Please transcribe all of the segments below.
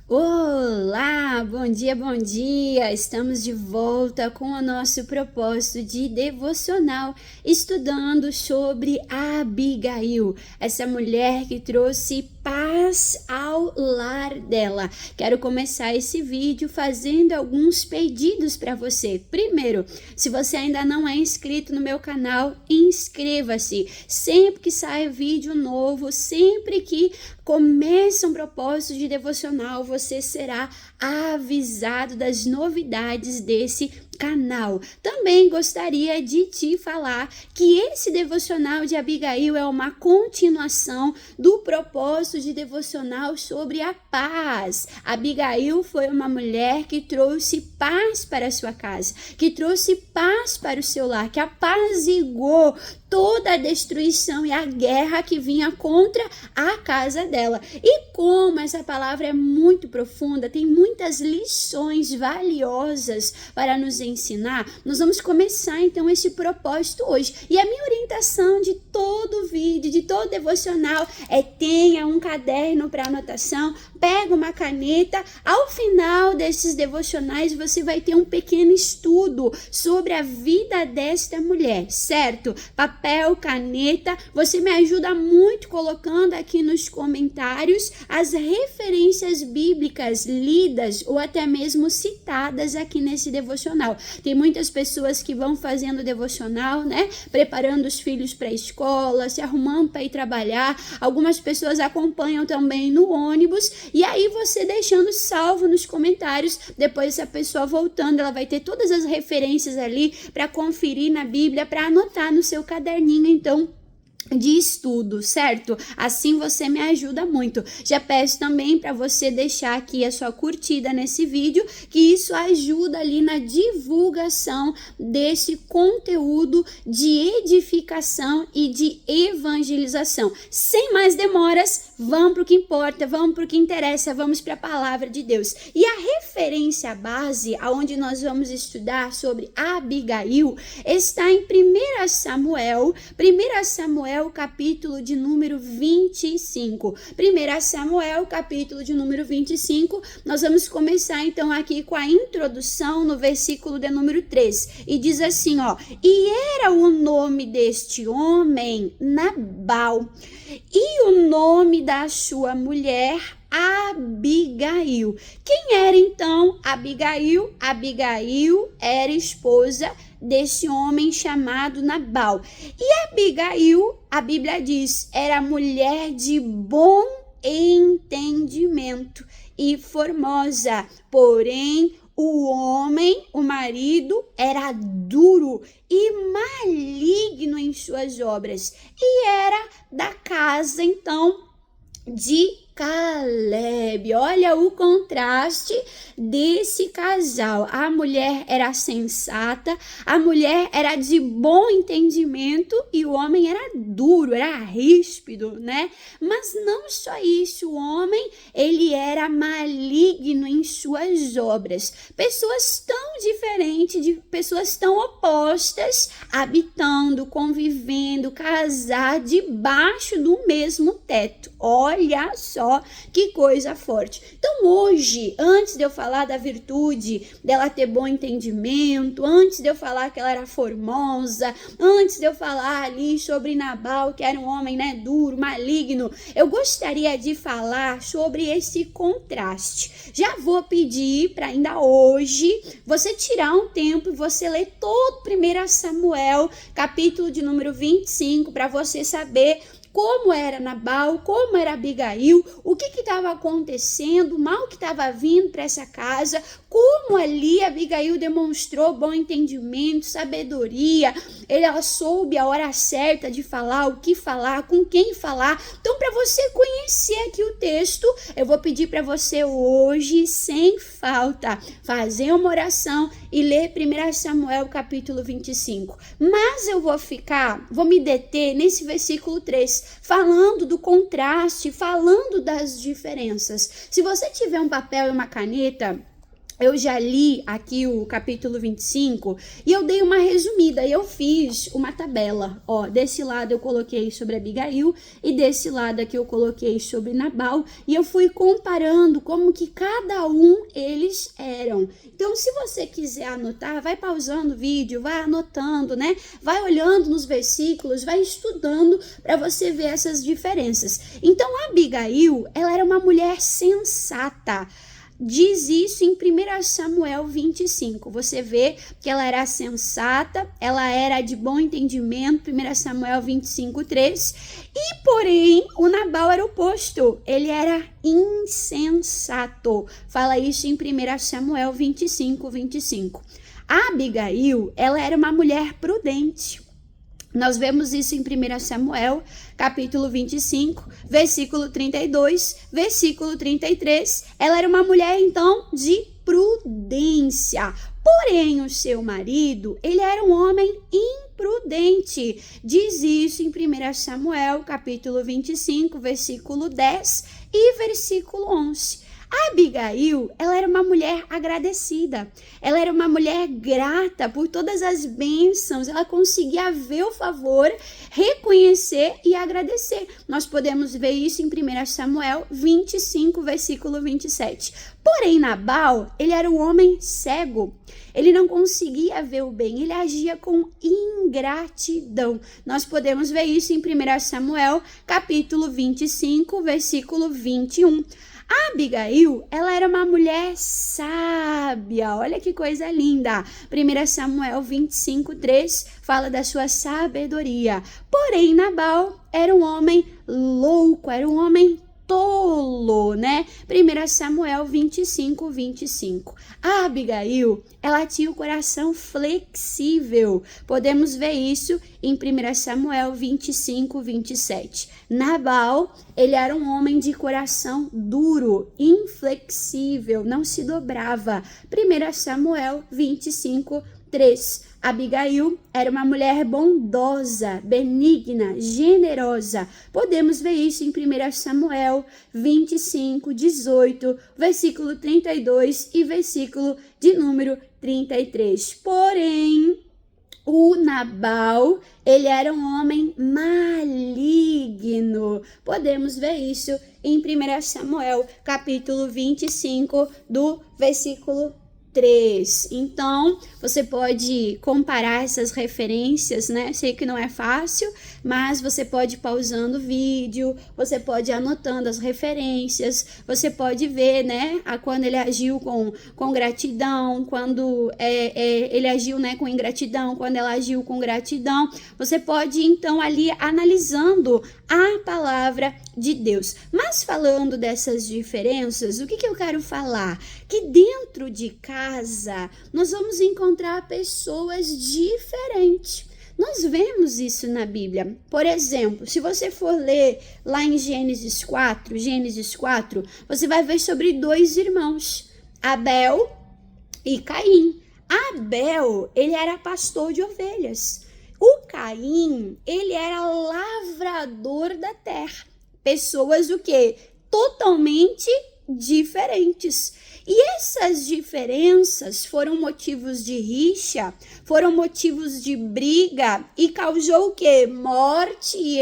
Olá, bom dia, bom dia! Estamos de volta com o nosso propósito de devocional, estudando sobre Abigail, essa mulher que trouxe paz ao lar dela. Quero começar esse vídeo fazendo alguns pedidos para você. Primeiro, se você ainda não é inscrito no meu canal, inscreva-se. Sempre que sai vídeo novo, sempre que começa um propósito de devocional, você será avisado das novidades desse canal. Também gostaria de te falar que esse devocional de Abigail é uma continuação do propósito de devocional sobre a paz. Abigail foi uma mulher que trouxe paz para a sua casa, que trouxe paz para o seu lar, que apaziguou toda a destruição e a guerra que vinha contra a casa dela. E como essa palavra é muito profunda, tem muitas lições valiosas para nos ensinar, nós vamos começar então esse propósito hoje. E a minha orientação de todo vídeo, de todo devocional, é tenha um caderno para anotação, pega uma caneta. Ao final desses devocionais, você vai ter um pequeno estudo sobre a vida desta mulher, certo? Papel, caneta, você me ajuda muito colocando aqui nos comentários as referências bíblicas lidas ou até mesmo citadas aqui nesse devocional. Tem muitas pessoas que vão fazendo devocional, né? Preparando os filhos para a escola, se arrumando para ir trabalhar. Algumas pessoas acompanham também no ônibus. E aí você deixando salvo nos comentários, depois essa pessoa voltando, ela vai ter todas as referências ali para conferir na Bíblia, para anotar no seu caderninho, então, de estudo, certo? Assim você me ajuda muito. Já peço também para você deixar aqui a sua curtida nesse vídeo, que isso ajuda ali na divulgação desse conteúdo de edificação e de evangelização. Sem mais demoras, vamos para o que importa, vamos para o que interessa, vamos para a palavra de Deus. E a referência base, aonde nós vamos estudar sobre Abigail, está em 1 Samuel, capítulo de número 25. 1 Samuel, capítulo de número 25, nós vamos começar então aqui com a introdução no versículo de número 3. E diz assim, ó: e era o nome deste homem Nabal, e o nome da sua mulher Abigail. Quem era então Abigail? Abigail era esposa desse homem chamado Nabal. E Abigail, a Bíblia diz, era mulher de bom entendimento e formosa, porém o homem, o marido, era duro e maligno em suas obras, e era da casa então de Caleb. Olha o contraste desse casal. A mulher era sensata, a mulher era de bom entendimento e o homem era duro, era ríspido, né? Mas não só isso, o homem, ele era maligno em suas obras. Pessoas tão diferentes, de pessoas tão opostas, habitando, convivendo, casar debaixo do mesmo teto. Olha só que coisa forte. Então hoje, antes de eu falar da virtude dela ter bom entendimento, antes de eu falar que ela era formosa, antes de eu falar ali sobre Nabal, que era um homem, né, duro, maligno, eu gostaria de falar sobre esse contraste. Já vou pedir para ainda hoje você tirar um tempo e você ler todo 1 Samuel, capítulo de número 25, para você saber como era Nabal, como era Abigail, o que estava acontecendo, o mal que estava vindo para essa casa, como ali Abigail demonstrou bom entendimento, sabedoria, ela soube a hora certa de falar, o que falar, com quem falar. Então, para você conhecer aqui o texto, eu vou pedir para você hoje, sem falta, fazer uma oração e ler 1 Samuel capítulo 25. Mas eu vou me deter nesse versículo 3, falando do contraste, falando das diferenças. Se você tiver um papel e uma caneta, eu já li aqui o capítulo 25 e eu dei uma resumida, eu fiz uma tabela, ó, desse lado eu coloquei sobre Abigail e desse lado aqui eu coloquei sobre Nabal e eu fui comparando como que cada um eles eram. Então, se você quiser anotar, vai pausando o vídeo, vai anotando, né? Vai olhando nos versículos, vai estudando para você ver essas diferenças. Então, Abigail, ela era uma mulher sensata. Diz isso em 1 Samuel 25. Você vê que ela era sensata, ela era de bom entendimento, 1 Samuel 25, 3. E, porém, o Nabal era o oposto. Ele era insensato. Fala isso em 1 Samuel 25, 25. A Abigail, ela era uma mulher prudente. Nós vemos isso em 1 Samuel, capítulo 25, versículo 32, versículo 33. Ela era uma mulher, então, de prudência. Porém, o seu marido, ele era um homem imprudente. Diz isso em 1 Samuel, capítulo 25, versículo 10 e versículo 11. A Abigail, ela era uma mulher agradecida, ela era uma mulher grata por todas as bênçãos, ela conseguia ver o favor, reconhecer e agradecer. Nós podemos ver isso em 1 Samuel 25, versículo 27. Porém, Nabal, ele era um homem cego, ele não conseguia ver o bem, ele agia com ingratidão. Nós podemos ver isso em 1 Samuel, capítulo 25, versículo 21. A Abigail, ela era uma mulher sábia, olha que coisa linda. 1 Samuel 25, 3 fala da sua sabedoria. Porém, Nabal era um homem louco, era um homem tolo, né? 1 Samuel 25, 25. A Abigail, ela tinha o coração flexível. Podemos ver isso em 1 Samuel 25, 27. Nabal, ele era um homem de coração duro, inflexível, não se dobrava. 1 Samuel 25, 3. Abigail era uma mulher bondosa, benigna, generosa. Podemos ver isso em 1 Samuel 25, 18, versículo 32 e versículo de número 33. Porém, o Nabal, ele era um homem maligno. Podemos ver isso em 1 Samuel, capítulo 25, do versículo 3. Então, você pode comparar essas referências, né? Sei que não é fácil, mas você pode ir pausando o vídeo, você pode ir anotando as referências, você pode ver, né? Quando ele agiu com gratidão, quando ele agiu, né, com ingratidão, quando ela agiu com gratidão. Você pode, então, ali analisando a palavra de Deus. Mas falando dessas diferenças, o que eu quero falar? Que dentro de casa nós vamos encontrar pessoas diferentes. Nós vemos isso na Bíblia. Por exemplo, se você for ler lá em Gênesis 4, você vai ver sobre dois irmãos, Abel e Caim. Abel, ele era pastor de ovelhas. O Caim, ele era lavrador da terra. Pessoas o quê? Totalmente diferentes. E essas diferenças foram motivos de rixa, foram motivos de briga e causou o quê? Morte e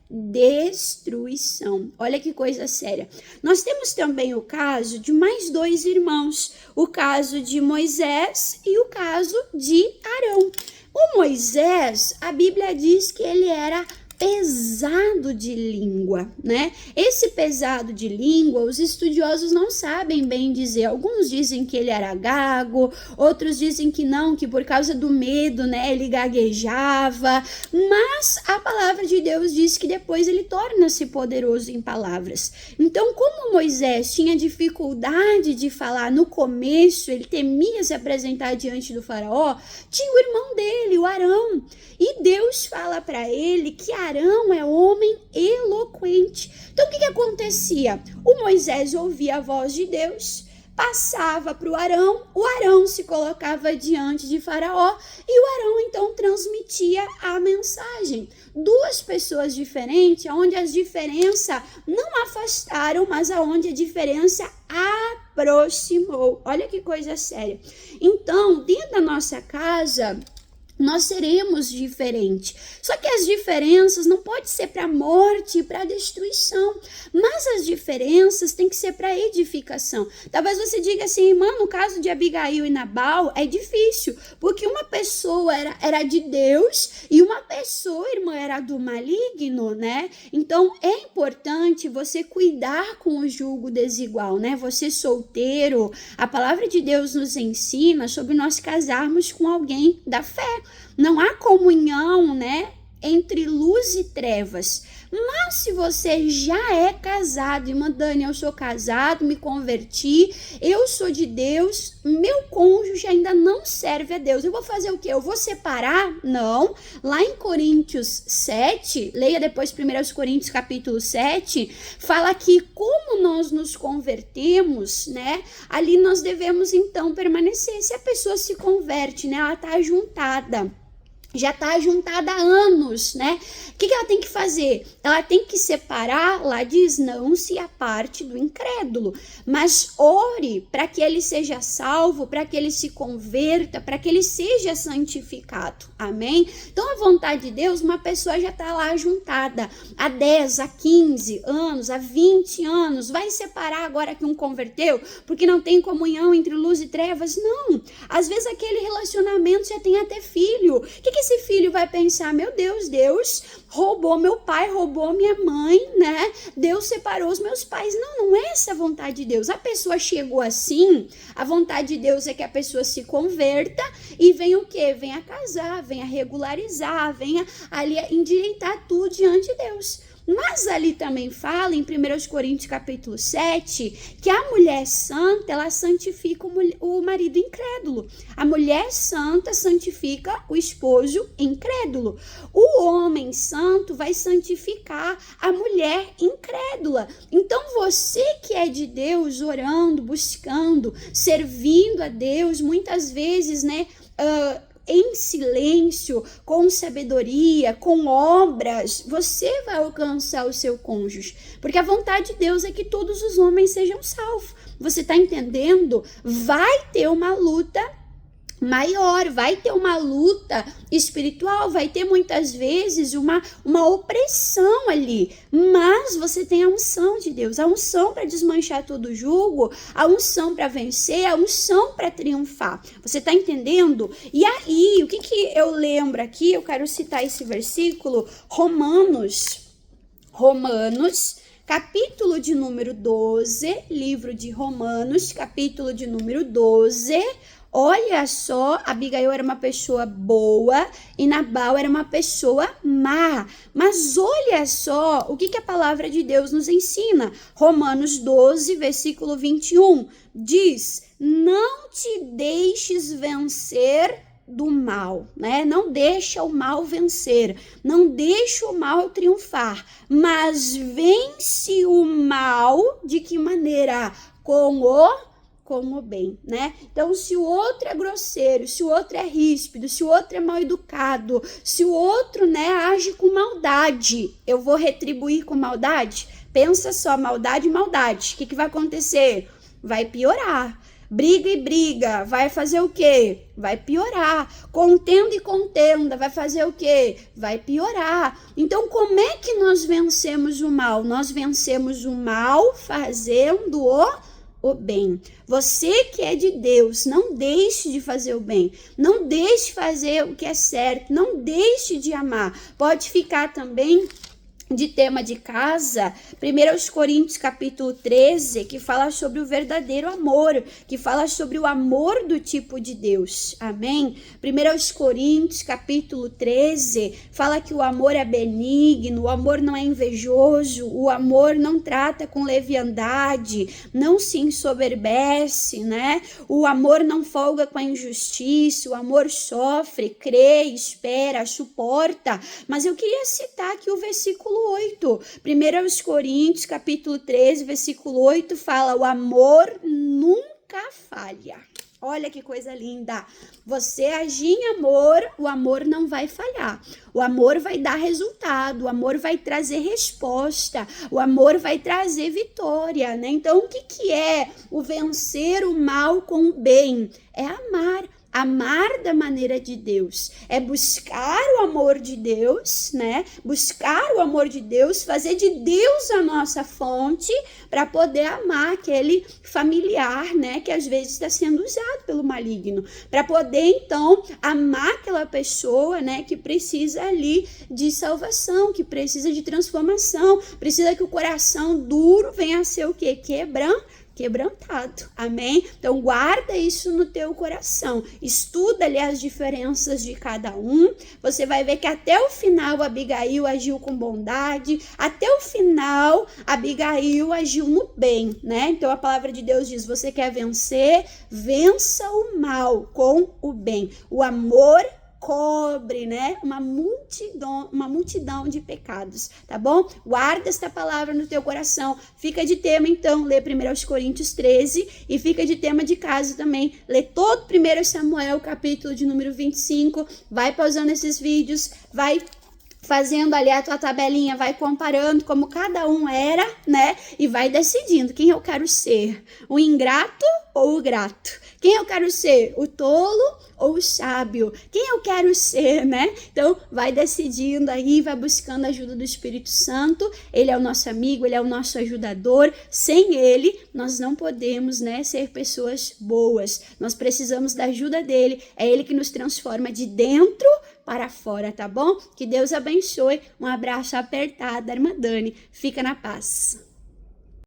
destruição. Olha que coisa séria. Nós temos também o caso de mais dois irmãos, o caso de Moisés e o caso de Arão. O Moisés, a Bíblia diz que ele era pesado de língua, né? Esse pesado de língua, os estudiosos não sabem bem dizer. Alguns dizem que ele era gago, outros dizem que não, que por causa do medo, né, ele gaguejava. Mas a palavra de Deus diz que depois ele torna-se poderoso em palavras. Então, como Moisés tinha dificuldade de falar no começo, ele temia se apresentar diante do faraó, tinha o irmão dele, o Arão. E Deus fala para ele que Arão é homem eloquente. Então, o que acontecia? O Moisés ouvia a voz de Deus, passava para o Arão se colocava diante de Faraó e o Arão, então, transmitia a mensagem. Duas pessoas diferentes, onde as diferenças não afastaram, mas onde a diferença aproximaram. aproximou. Olha que coisa séria. Então, dentro da nossa casa, nós seremos diferentes. Só que as diferenças não podem ser para a morte e para a destruição, mas as diferenças têm que ser para edificação. Talvez você diga assim, irmã, no caso de Abigail e Nabal, é difícil, porque uma pessoa era de Deus e uma pessoa, irmã, era do maligno, né? Então, é importante você cuidar com o jugo desigual, né? Você solteiro, a palavra de Deus nos ensina sobre nós casarmos com alguém da fé. Não há comunhão, né, entre luz e trevas. Mas se você já é casado, irmã Dani, eu sou casado, me converti, eu sou de Deus, meu cônjuge ainda não serve a Deus. Eu vou fazer o quê? Eu vou separar? Não. Lá em Coríntios 7, leia depois 1 Coríntios capítulo 7, fala que como nós nos convertemos, né, ali nós devemos então permanecer. Se a pessoa se converte, né, ela está ajuntada. Já está ajuntada há anos, né? O que ela tem que fazer? Ela tem que separar, lá diz, não se aparte do incrédulo, mas ore para que ele seja salvo, para que ele se converta, para que ele seja santificado, amém? Então a vontade de Deus, uma pessoa já está lá ajuntada há 10, há 15 anos, há 20 anos, vai separar agora que um converteu, porque não tem comunhão entre luz e trevas? Não, às vezes aquele relacionamento já tem até filho. O que esse filho vai pensar? Meu Deus, Deus roubou meu pai, roubou minha mãe, né? Deus separou os meus pais. Não, não é essa a vontade de Deus. A pessoa chegou assim, a vontade de Deus é que a pessoa se converta e venha o quê? Venha casar, venha regularizar, venha ali endireitar tudo diante de Deus. Mas ali também fala em 1 Coríntios capítulo 7 que a mulher santa, ela santifica o marido incrédulo. A mulher santa santifica o esposo incrédulo. O homem santo vai santificar a mulher incrédula. Então você que é de Deus, orando, buscando, servindo a Deus, muitas vezes, né, em silêncio, com sabedoria, com obras, você vai alcançar o seu cônjuge. Porque a vontade de Deus é que todos os homens sejam salvos. Você está entendendo? Vai ter uma luta maior, vai ter uma luta espiritual, vai ter muitas vezes uma opressão ali, mas você tem a unção de Deus, a unção para desmanchar todo o jugo, a unção para vencer, a unção para triunfar. Você está entendendo? E aí, o que eu lembro aqui? Eu quero citar esse versículo, Romanos, capítulo de número 12, livro de Romanos, capítulo de número 12. Olha só, Abigail era uma pessoa boa e Nabal era uma pessoa má. Mas olha só o que a palavra de Deus nos ensina. Romanos 12, versículo 21, diz: não te deixes vencer do mal, né? Não deixa o mal vencer, não deixa o mal triunfar, mas vence o mal de que maneira? Com o bem, né? Então, se o outro é grosseiro, se o outro é ríspido, se o outro é mal educado, se o outro, né, age com maldade, eu vou retribuir com maldade? Pensa só, maldade e maldade. O que vai acontecer? Vai piorar. Briga e briga, vai fazer o quê? Vai piorar. Contenda e contenda, vai fazer o quê? Vai piorar. Então, como é que nós vencemos o mal? Nós vencemos o mal fazendo o bem. Você que é de Deus, não deixe de fazer o bem, não deixe de fazer o que é certo, não deixe de amar. Pode ficar também de tema de casa, 1 Coríntios capítulo 13, que fala sobre o verdadeiro amor, que fala sobre o amor do tipo de Deus, amém? 1 Coríntios capítulo 13, fala que o amor é benigno, o amor não é invejoso, o amor não trata com leviandade, não se ensoberbece, né? O amor não folga com a injustiça, o amor sofre, crê, espera, suporta. Mas eu queria citar aqui o versículo 8. 1 Coríntios, capítulo 13, versículo 8, fala: o amor nunca falha. Olha que coisa linda. Você agir em amor, o amor não vai falhar. O amor vai dar resultado, o amor vai trazer resposta, o amor vai trazer vitória, né? Então, o que é o vencer o mal com o bem? É amar. Amar da maneira de Deus, é buscar o amor de Deus, né? Buscar o amor de Deus, fazer de Deus a nossa fonte para poder amar aquele familiar, né? Que às vezes está sendo usado pelo maligno, para poder então amar aquela pessoa, né? Que precisa ali de salvação, que precisa de transformação, precisa que o coração duro venha a ser o quê? Quebrantado, amém? Então guarda isso no teu coração, estuda ali as diferenças de cada um, você vai ver que até o final Abigail agiu com bondade, até o final Abigail agiu no bem, né? Então a palavra de Deus diz, você quer vencer? Vença o mal com o bem, o amor cobre, né? Uma multidão de pecados, tá bom? Guarda esta palavra no teu coração. Fica de tema, então, lê 1 Coríntios 13 e fica de tema de casa também. Lê todo 1 Samuel, capítulo de número 25. Vai pausando esses vídeos, vai fazendo ali a tua tabelinha, vai comparando como cada um era, né? E vai decidindo quem eu quero ser, o ingrato ou o grato. Quem eu quero ser, o tolo ou o sábio? Quem eu quero ser, né? Então, vai decidindo aí, vai buscando a ajuda do Espírito Santo. Ele é o nosso amigo, ele é o nosso ajudador. Sem ele, nós não podemos, né, ser pessoas boas. Nós precisamos da ajuda dele. É ele que nos transforma de dentro para fora, tá bom? Que Deus abençoe. Um abraço apertado da irmã Dani. Fica na paz.